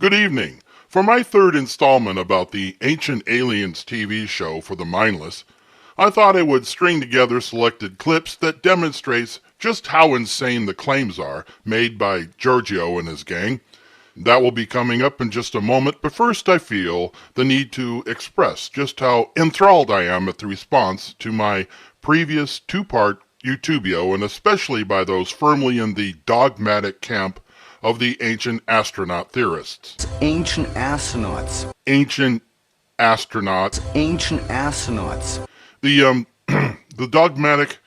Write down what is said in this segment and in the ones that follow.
Good evening. For my third installment about the Ancient Aliens TV show for the mindless, I thought I would string together selected clips that demonstrates just how insane the claims are made by Giorgio and his gang. That will be coming up in just a moment, but first I feel the need to express just how enthralled I am at the response to my previous two-part YouTubio, and especially by those firmly in the dogmatic camp of the ancient astronaut theorists. Ancient astronauts. Ancient astronauts. Ancient astronauts. The dogmatic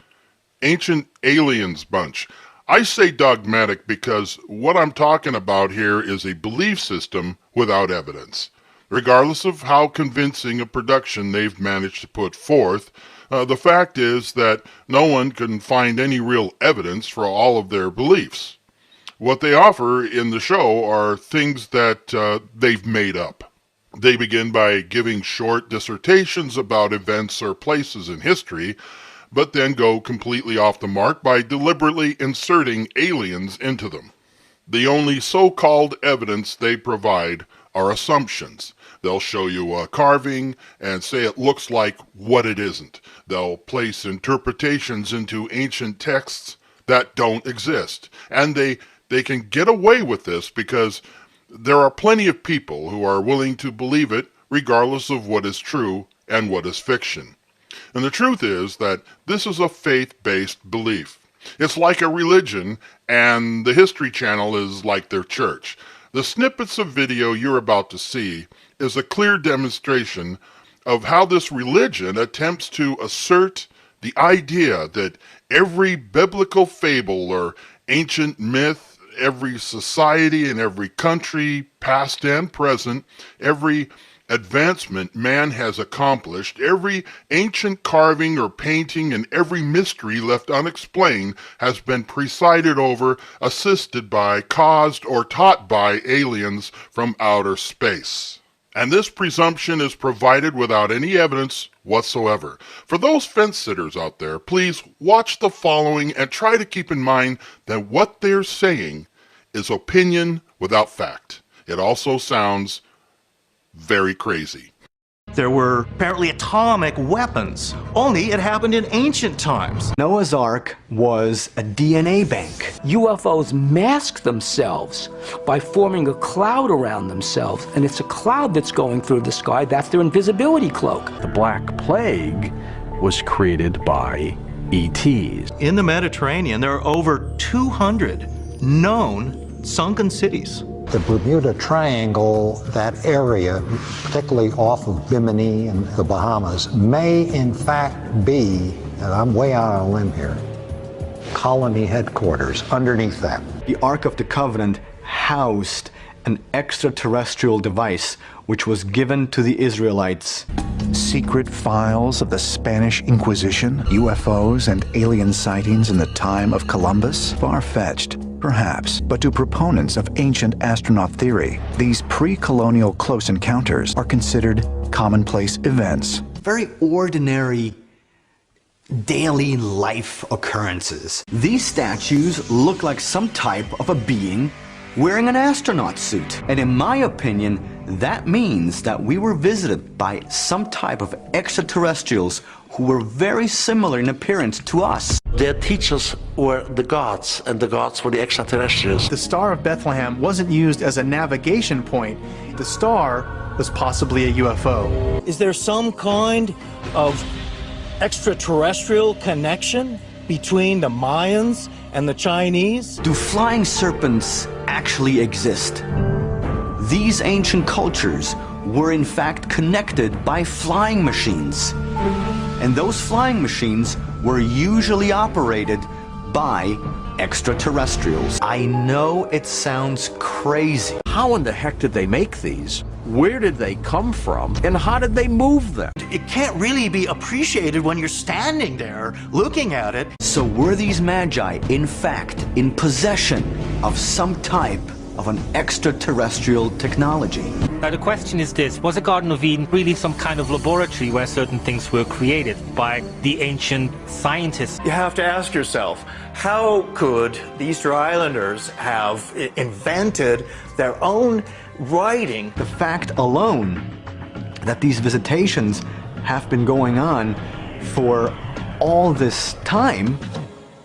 ancient aliens bunch. I say dogmatic because what I'm talking about here is a belief system without evidence. Regardless of how convincing a production they've managed to put forth, the fact is that no one can find any real evidence for all of their beliefs. What they offer in the show are things that they've made up. They begin by giving short dissertations about events or places in history, but then go completely off the mark by deliberately inserting aliens into them. The only so-called evidence they provide are assumptions. They'll show you a carving and say it looks like what it isn't. They'll place interpretations into ancient texts that don't exist. And they can get away with this because there are plenty of people who are willing to believe it regardless of what is true and what is fiction. And the truth is that this is a faith-based belief. It's like a religion, and the History Channel is like their church. The snippets of video you're about to see is a clear demonstration of how this religion attempts to assert the idea that every biblical fable or ancient myth, every society and every country, past and present, every advancement man has accomplished, every ancient carving or painting, and every mystery left unexplained has been presided over, assisted by, caused, or taught by aliens from outer space. And this presumption is provided without any evidence whatsoever. For those fence-sitters out there, please watch the following and try to keep in mind that what they're saying is opinion without fact. It also sounds very crazy. There were apparently atomic weapons, only it happened in ancient times. Noah's Ark was a DNA bank. UFOs mask themselves by forming a cloud around themselves, and it's a cloud that's going through the sky. That's their invisibility cloak. The Black Plague was created by ETs. In the Mediterranean, there are over 200 known sunken cities. The Bermuda Triangle, that area, particularly off of Bimini and the Bahamas, may in fact be, and I'm way out on a limb here, colony headquarters underneath that. The Ark of the Covenant housed an extraterrestrial device which was given to the Israelites. Secret files of the Spanish Inquisition, UFOs and alien sightings in the time of Columbus? Far-fetched, perhaps, but to proponents of ancient astronaut theory, these pre-colonial close encounters are considered commonplace events. Very ordinary daily life occurrences. These statues look like some type of a being wearing an astronaut suit. And in my opinion, that means that we were visited by some type of extraterrestrials who were very similar in appearance to us. Their teachers were the gods, and the gods were the extraterrestrials. The Star of Bethlehem wasn't used as a navigation point. The star was possibly a UFO. Is there some kind of extraterrestrial connection between the Mayans and the Chinese? Do flying serpents actually exist? These ancient cultures were in fact connected by flying machines. And those flying machines were usually operated by extraterrestrials. I know it sounds crazy. How in the heck did they make these? Where did they come from? And how did they move them? It can't really be appreciated when you're standing there looking at it. So were these magi in fact in possession of some type of an extraterrestrial technology. Now the question is this: was the Garden of Eden really some kind of laboratory where certain things were created by the ancient scientists? You have to ask yourself, how could the Easter Islanders have invented their own writing? The fact alone that these visitations have been going on for all this time,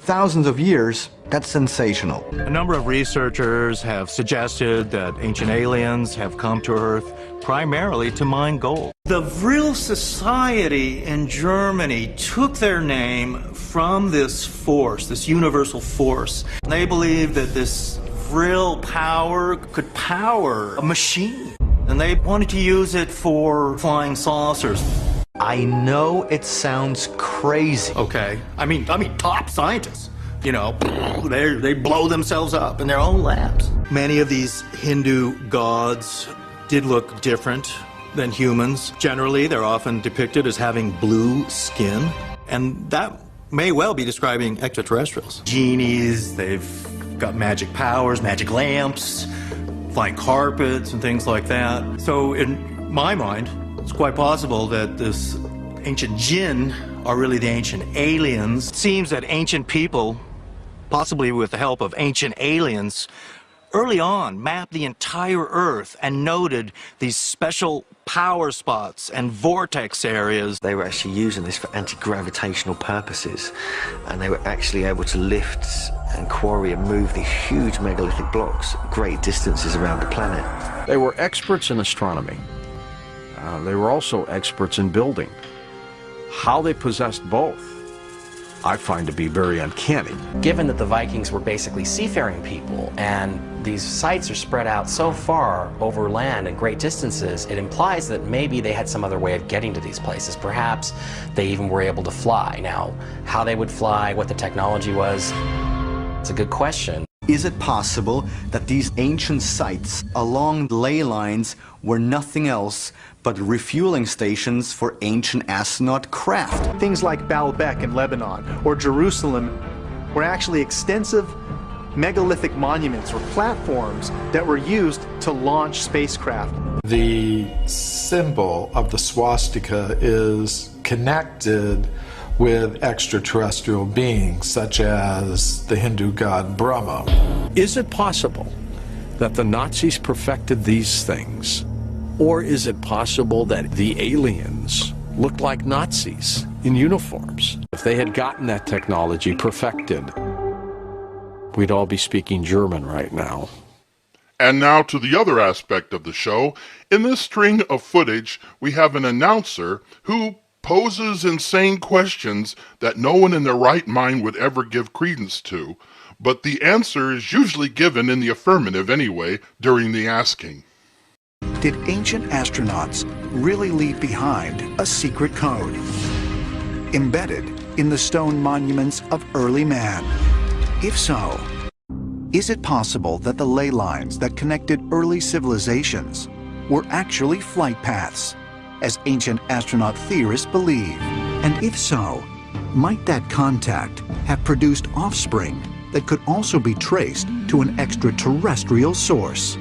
thousands of years, that's sensational. A number of researchers have suggested that ancient aliens have come to Earth primarily to mine gold. The Vril Society in Germany took their name from this force, this universal force. They believed that this Vril power could power a machine, and they wanted to use it for flying saucers. I know it sounds crazy. Okay, I mean top scientists. You know, they blow themselves up in their own labs. Many of these Hindu gods did look different than humans. Generally, they're often depicted as having blue skin, and that may well be describing extraterrestrials. Genies, they've got magic powers, magic lamps, flying carpets, and things like that. So in my mind, it's quite possible that this ancient jinn are really the ancient aliens. It seems that ancient people, possibly with the help of ancient aliens, early on mapped the entire Earth and noted these special power spots and vortex areas. They were actually using this for anti-gravitational purposes, and they were actually able to lift and quarry and move these huge megalithic blocks great distances around the planet. They were experts in astronomy. They were also experts in building. How they possessed both, I find to be very uncanny. Given that the Vikings were basically seafaring people, and these sites are spread out so far over land and great distances, it implies that maybe they had some other way of getting to these places. Perhaps they even were able to fly. Now, how they would fly, what the technology was, it's a good question. Is it possible that these ancient sites along ley lines were nothing else but refueling stations for ancient astronaut craft? Things like Baalbek in Lebanon or Jerusalem were actually extensive megalithic monuments or platforms that were used to launch spacecraft. The symbol of the swastika is connected with extraterrestrial beings, such as the Hindu god Brahma. Is it possible that the Nazis perfected these things? Or is it possible that the aliens looked like Nazis in uniforms? If they had gotten that technology perfected, we'd all be speaking German right now. And now to the other aspect of the show. In this string of footage, we have an announcer who poses insane questions that no one in their right mind would ever give credence to, but the answer is usually given in the affirmative anyway during the asking. Did ancient astronauts really leave behind a secret code embedded in the stone monuments of early man? If so, is it possible that the ley lines that connected early civilizations were actually flight paths, as ancient astronaut theorists believe? And if so, might that contact have produced offspring that could also be traced to an extraterrestrial source?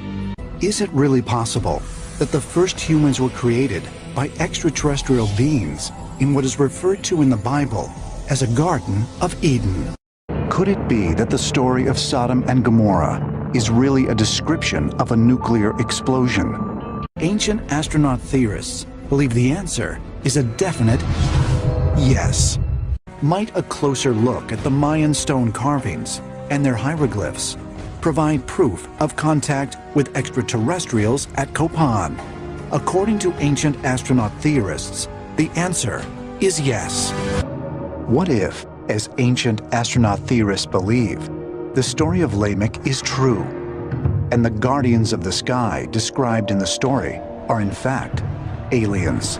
Is it really possible that the first humans were created by extraterrestrial beings in what is referred to in the Bible as a Garden of Eden? Could it be that the story of Sodom and Gomorrah is really a description of a nuclear explosion? Ancient astronaut theorists believe the answer is a definite yes. Might a closer look at the Mayan stone carvings and their hieroglyphs provide proof of contact with extraterrestrials at Copan? According to ancient astronaut theorists, the answer is yes. What if, as ancient astronaut theorists believe, the story of Lamech is true, and the guardians of the sky described in the story are in fact aliens?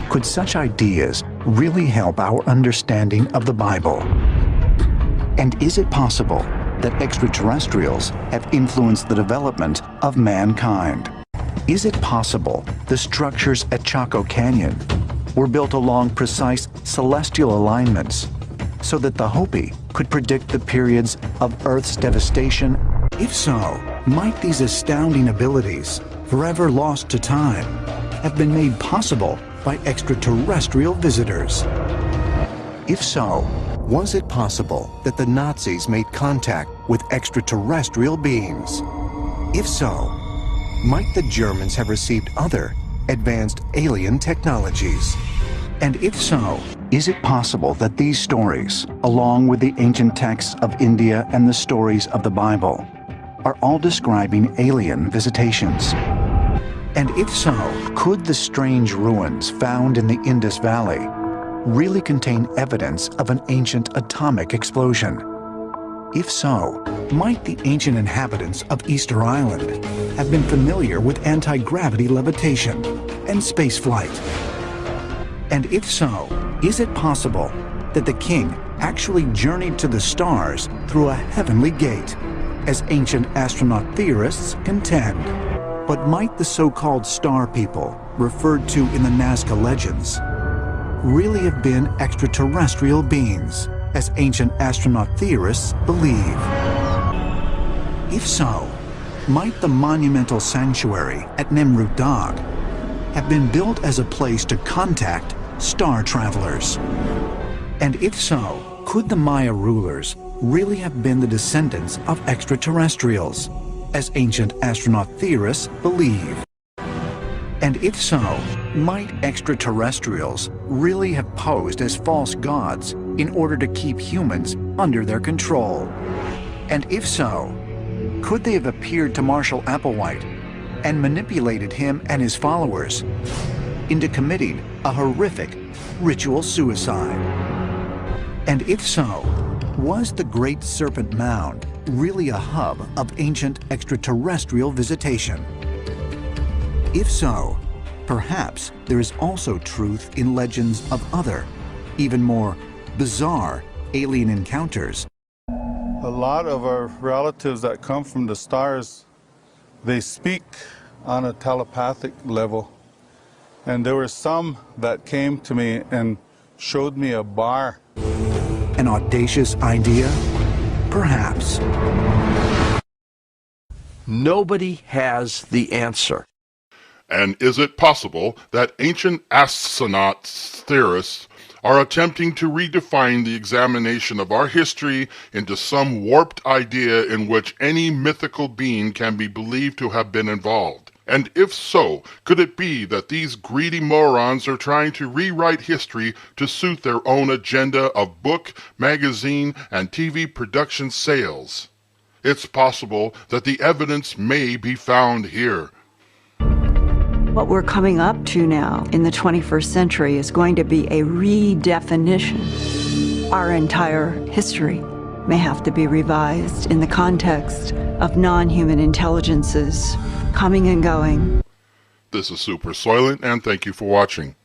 Could such ideas really help our understanding of the Bible? And is it possible that extraterrestrials have influenced the development of mankind? Is it possible the structures at Chaco Canyon were built along precise celestial alignments so that the Hopi could predict the periods of Earth's devastation If so, might these astounding abilities, forever lost to time, have been made possible by extraterrestrial visitors? If so, was it possible that the Nazis made contact with extraterrestrial beings? If so, might the Germans have received other advanced alien technologies? And if so, is it possible that these stories, along with the ancient texts of India and the stories of the Bible, are all describing alien visitations? And if so, could the strange ruins found in the Indus Valley really contain evidence of an ancient atomic explosion? If so, might the ancient inhabitants of Easter Island have been familiar with anti-gravity levitation and space flight? And if so, is it possible that the king actually journeyed to the stars through a heavenly gate, as ancient astronaut theorists contend? But might the so-called star people, referred to in the Nazca legends, really have been extraterrestrial beings, as ancient astronaut theorists believe? If so, might the monumental sanctuary at Nemrut Dagh have been built as a place to contact star travelers? And if so, could the Maya rulers really have been the descendants of extraterrestrials, as ancient astronaut theorists believe? And if so, might extraterrestrials really have posed as false gods in order to keep humans under their control? And if so, could they have appeared to Marshall Applewhite and manipulated him and his followers into committing a horrific ritual suicide? And if so, was the Great Serpent Mound really a hub of ancient extraterrestrial visitation? If so, perhaps there is also truth in legends of other, even more bizarre alien encounters. A lot of our relatives that come from the stars, they speak on a telepathic level. And there were some that came to me and showed me a bar. An audacious idea? Perhaps. Nobody has the answer. And is it possible that ancient astronaut theorists are attempting to redefine the examination of our history into some warped idea in which any mythical being can be believed to have been involved? And if so, could it be that these greedy morons are trying to rewrite history to suit their own agenda of book, magazine, and TV production sales? It's possible that the evidence may be found here. What we're coming up to now in the 21st century is going to be a redefinition. Our entire history may have to be revised in the context of non-human intelligences coming and going. This is Super Soylent, and thank you for watching.